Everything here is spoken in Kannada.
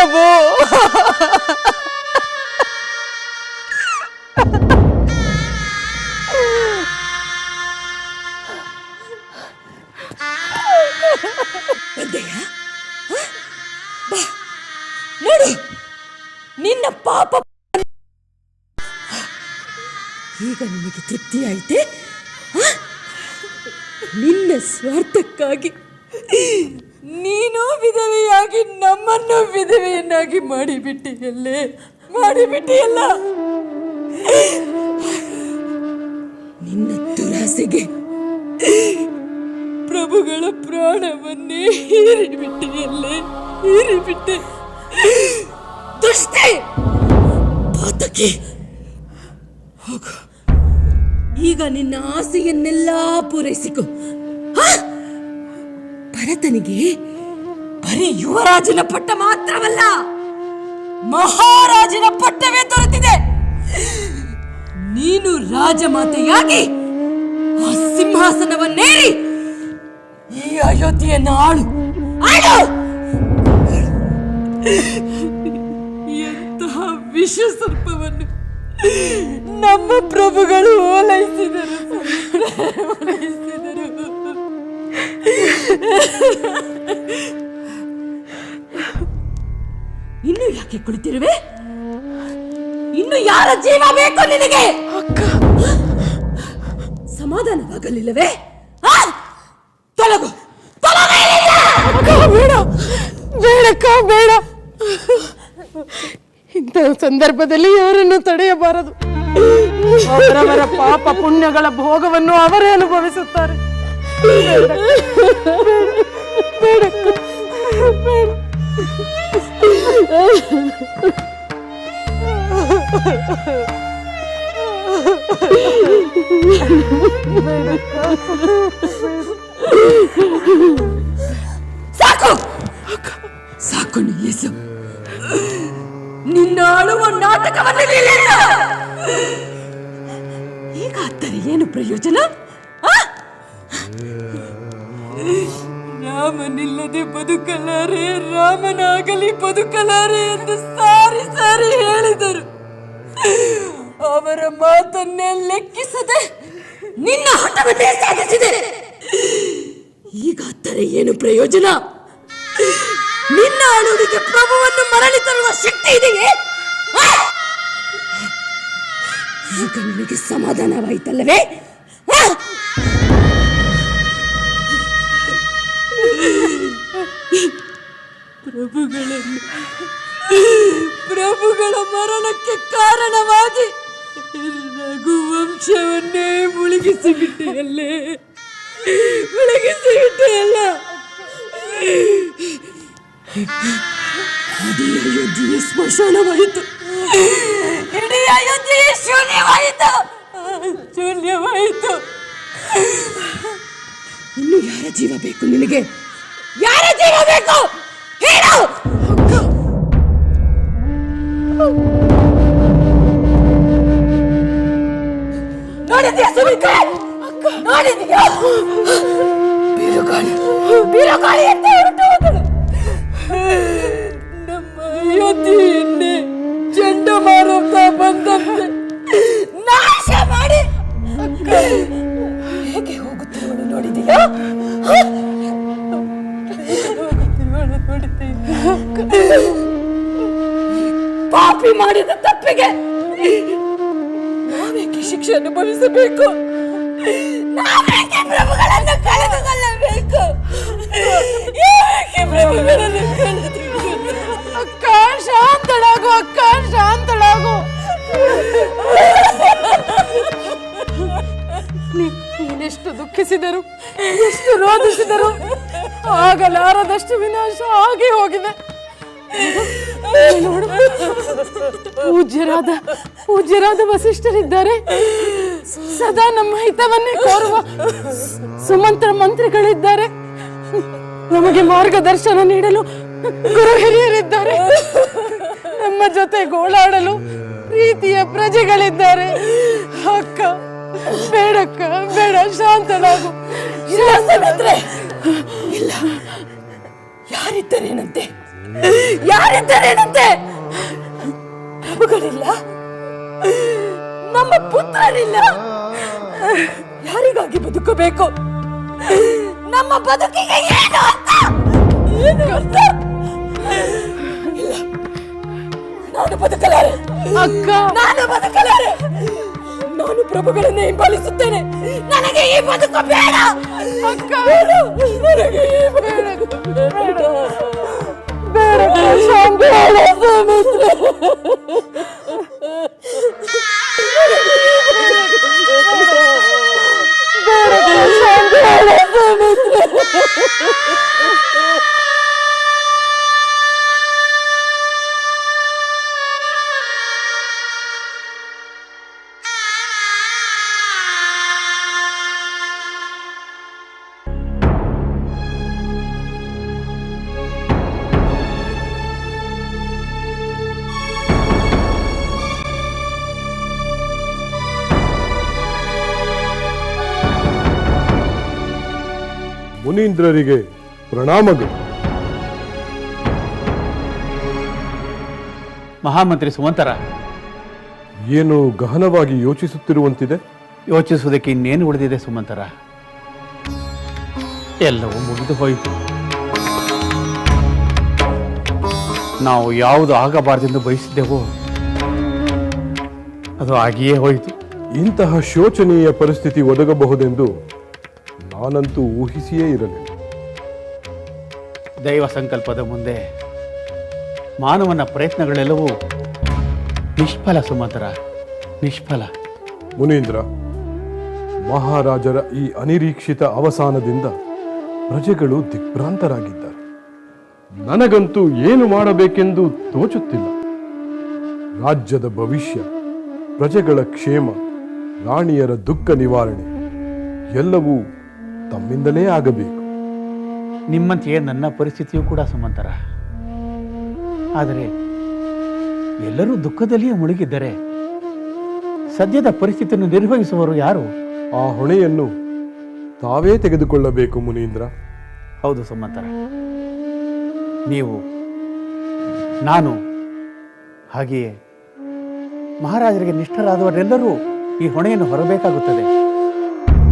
ಪ್ರಭು. ನೋಡು, ನಿನ್ನ ಪಾಪ ಈಗ ನಿನಗೆ ತೃಪ್ತಿಯಾಯಿತೆ. ನಿನ್ನ ಸ್ವಾರ್ಥಕ್ಕಾಗಿ ನೀನು ವಿಧವೆಯಾಗಿ ನಮ್ಮನ್ನು ವಿಧವೆಯನ್ನಾಗಿ ಮಾಡಿಬಿಟ್ಟಿಯಲ್ಲ. ನಿನ್ನ ದುರಾಸೆಗೆ ಪ್ರಭುಗಳ ಪ್ರಾಣವನ್ನೇ ಹೀರಿಬಿಟ್ಟೆ. ದುಷ್ಟೆ, ಪಾತಕಿ, ಹೋಗು. ಈಗ ನಿನ್ನ ಆಸೆಯನ್ನೆಲ್ಲ ಪೂರೈಸಿಕೊ. ಭರತನಿಗೆ ಬರೀ ಯುವರಾಜನ ಪಟ್ಟ ಮಾತ್ರವಲ್ಲ, ಮಹಾರಾಜನ ಪಟ್ಟವೇ ದೊರೆತಿದೆ. ನೀನು ರಾಜಮಾತೆಯಾಗಿ ಆ ಸಿಂಹಾಸನವನ್ನೇರಿ ಈ ಅಯೋಧ್ಯೆಯನ್ನು ಆಳು. ಎಂತಹ ವಿಷ ಸರ್ಪವನ್ನು ನಮ್ಮ ಪ್ರಭುಗಳು ಓಲೈಸಿದರು. ಇನ್ನು ಯಾಕೆ ಕುಳಿತಿರುವೆ? ಇನ್ನು ಯಾರ ಜೀವ ಬೇಕು ನಿನಗೆ? ಅಕ್ಕ, ಸಮಾಧಾನವಾಗಲಿಲ್ಲವೇ? ತೊಲಗು. ಅಕ್ಕ, ಬೇಡ ಬೇಡಕ್ಕ, ಬೇಡ. ಇಂಥ ಸಂದರ್ಭದಲ್ಲಿ ಯಾರನ್ನು ತಡೆಯಬಾರದು. ಅವರವರ ಪಾಪ ಪುಣ್ಯಗಳ ಭೋಗವನ್ನು ಅವರೇ ಅನುಭವಿಸುತ್ತಾರೆ. ಬೇಡಕ್ಕ, ಬೇಡ. ಸಾಕು ಸಾಕು, ನಿಲ್ಲಿಸು. ನಿನ್ನ ಆಳುವ ನಾಟಕವನ್ನು ನಿಲ್ಲಿಸು. ಈಗ ಅತ್ತರೆ ಏನು ಪ್ರಯೋಜನ? ರಾಮನಿಲ್ಲದೆ ಬದುಕಲಾರೆ, ರಾಮನಾಗಲಿ ಬದುಕಲಾರೆ ಎಂದು ಸಾರಿ ಸಾರಿ ಹೇಳಿದರು. ಅವರ ಮಾತನ್ನೇ ಲೆಕ್ಕಿಸದೆ ನಿನ್ನ ಹಠವನ್ನೇ ಸಾಧಿಸಿದೆ. ಈಗ ಅತ್ತರೆ ಏನು ಪ್ರಯೋಜನ? ನಿನ್ನ ಆಳುವಿಗೆ ಪ್ರಭುವನ್ನು ಮರಳಿ ತರುವ ಶಕ್ತಿ ಇದೆಯೇ? ಈಗ ನಿನಗೆ ಸಮಾಧಾನವಾಯಿತಲ್ಲವೇ? ಪ್ರಭುಗಳ ಮರಣಕ್ಕೆ ಕಾರಣವಾಗಿ ರಘುವಂಶವನ್ನೇ ಮುಳುಗಿಸಿಬಿಟ್ಟೆಯಲ್ಲ. ಇಡೀ ಅಯೋಧ್ಯೆಯ ಸ್ಮಶಾನವಾಯಿತು. ಇಡೀ ಅಯೋಧ್ಯೆಯ ಶೂನ್ಯವಾಯಿತು. ಇನ್ನು ಯಾರ ಜೀವ ಬೇಕು ನಿನಗೆ? ಯಾರ ಜೀವ ಬೇಕು ಹೇಳು. ನೋಡಿದ್ಯಾ ಸುಮಿತ್ರೆ? ನೋಡಿದ್ಯಾ? ಬಿರುಗಾಳಿ ಅಂತ ಹೊರಟುವುದು. ನಮ್ಮ ಅಯೋಧ್ಯೆಯನ್ನೇ ಚಂಡಮಾರುತ ಬಂದಂತೆ ನಾಶ ಮಾಡಿ ಹೇಗೆ ಹೋಗುತ್ತಿರುವಳು ನೋಡಿದೆಯಾ? ಪಾಪಿ ಮಾಡಿದ ತಪ್ಪಿಗೆ ನಾವೇಕೆ ಶಿಕ್ಷೆ ಅನುಭವಿಸಬೇಕು? ನಾವೇಕೆ ಪ್ರಭುಗಳನ್ನು ಕಳೆದುಕೊಳ್ಳಬೇಕು? ಅಕ್ಕ, ಶಾಂತಳಾಗು. ಅಕ್ಕ, ಶಾಂತಳಾಗು. ನೀನೆಷ್ಟು ದುಃಖಿಸಿದರು, ಎಷ್ಟು ರೋಧಿಸಿದರು, ಆಗಲಾರದಷ್ಟು ವಿನಾಶ ಆಗಿ ಹೋಗಿದೆ. ನೋಡು, ಪೂಜ್ಯರಾದ ವಸಿಷ್ಠರಿದ್ದಾರೆ. ಸದಾ ನಮ್ಮ ಹಿತವನ್ನೇ ಕೋರುವ ಸುಮಂತ್ರ ಮಂತ್ರಿಗಳಿದ್ದಾರೆ. ನಮಗೆ ಮಾರ್ಗದರ್ಶನ ನೀಡಲು ಗುರು ಹಿರಿಯರಿದ್ದಾರೆ. ನಮ್ಮ ಜೊತೆ ಗೋಳಾಡಲು ಪ್ರೀತಿಯ ಪ್ರಜೆಗಳಿದ್ದಾರೆ. ಅಕ್ಕ, ಬೇಡಕ್ಕ, ಬೇಡ, ಶಾಂತಳಾಗು. ಇಲ್ಲ, ಯಾರಿದ್ದರೇನಂತೆ? ಯಾರಿದ್ದಾರೇನಂತೆ? ಪ್ರಭುಗಳಿಲ್ಲ, ನಮ್ಮ ಪುತ್ರರಿಲ್ಲ. ಯಾರಿಗಾಗಿ ಬದುಕಬೇಕು? ನಮ್ಮ ಬದುಕಿಗೆ ಏನು ಅರ್ಥ? ಏನು ಅರ್ಥ? ಇಲ್ಲ, ನಾನು ಬದುಕಲಾರೆ ಅಕ್ಕ. ನಾನು ಬದುಕಲಾರೆ. ನಾನು ಪ್ರಭುಗಳನ್ನೇ ಹಿಂಬಾಲಿಸುತ್ತೇನೆ. ನನಗೆ ಈ ಬದುಕು ಬೇಡ ಅಕ್ಕ. ನನಗೆ ಈ ಬದುಕು ಬೇಡ. ಮುನೀಂದ್ರರಿಗೆ ಪ್ರಣಾಮಗಳು. ಮಹಾಮಂತ್ರಿ ಸುಮಂತರ, ಏನು ಗಹನವಾಗಿ ಯೋಚಿಸುತ್ತಿರುವಂತಿದೆ? ಯೋಚಿಸುವುದಕ್ಕೆ ಇನ್ನೇನು ಉಳಿದಿದೆ ಸುಮಂತರ? ಎಲ್ಲವೂ ಮುಗಿದು ಹೋಯಿತು. ನಾವು ಯಾವುದು ಆಗಬಾರದೆಂದು ಬಯಸಿದ್ದೆವೋ ಅದು ಆಗಿಯೇ ಹೋಯಿತು. ಇಂತಹ ಶೋಚನೀಯ ಪರಿಸ್ಥಿತಿ ಒದಗಬಹುದೆಂದು ನಾನಂತೂ ಊಹಿಸಿಯೇ ಇರಲಿಲ್ಲ. ದೈವ ಸಂಕಲ್ಪದ ಮುಂದೆ ಮಾನವನ ಪ್ರಯತ್ನಗಳೆಲ್ಲವೂ ನಿಷ್ಫಲ ಸುಮಂತರ, ನಿಷ್ಫಲ. ಮುನೀಂದ್ರ, ಮಹಾರಾಜರ ಈ ಅನಿರೀಕ್ಷಿತ ಅವಸಾನದಿಂದ ಪ್ರಜೆಗಳು ದಿಗ್ಭ್ರಾಂತರಾಗಿದ್ದಾರೆ. ನನಗಂತೂ ಏನು ಮಾಡಬೇಕೆಂದು ತೋಚುತ್ತಿಲ್ಲ. ರಾಜ್ಯದ ಭವಿಷ್ಯ, ಪ್ರಜೆಗಳ ಕ್ಷೇಮ, ರಾಣಿಯರ ದುಃಖ ನಿವಾರಣೆ ಎಲ್ಲವೂ ತಮ್ಮಿಂದಲೇ ಆಗಬೇಕು. ನಿಮ್ಮಂತೆಯೇ ನನ್ನ ಪರಿಸ್ಥಿತಿಯೂ ಕೂಡ ಸುಮಂತರ. ಆದರೆ ಎಲ್ಲರೂ ದುಃಖದಲ್ಲಿಯೇ ಮುಳುಗಿದ್ದರೆ ಸದ್ಯದ ಪರಿಸ್ಥಿತಿಯನ್ನು ನಿರ್ವಹಿಸುವವರು ಯಾರು? ಆ ಹೊಣೆಯನ್ನು ತಾವೇ ತೆಗೆದುಕೊಳ್ಳಬೇಕು ಮುನೀಂದ್ರ. ಹೌದು ಸುಮಂತರ, ನೀವು, ನಾನು, ಹಾಗೆಯೇ ಮಹಾರಾಜರಿಗೆ ನಿಷ್ಠರಾದವರೆಲ್ಲರೂ ಈ ಹೊಣೆಯನ್ನು ಹೊರಬೇಕಾಗುತ್ತದೆ.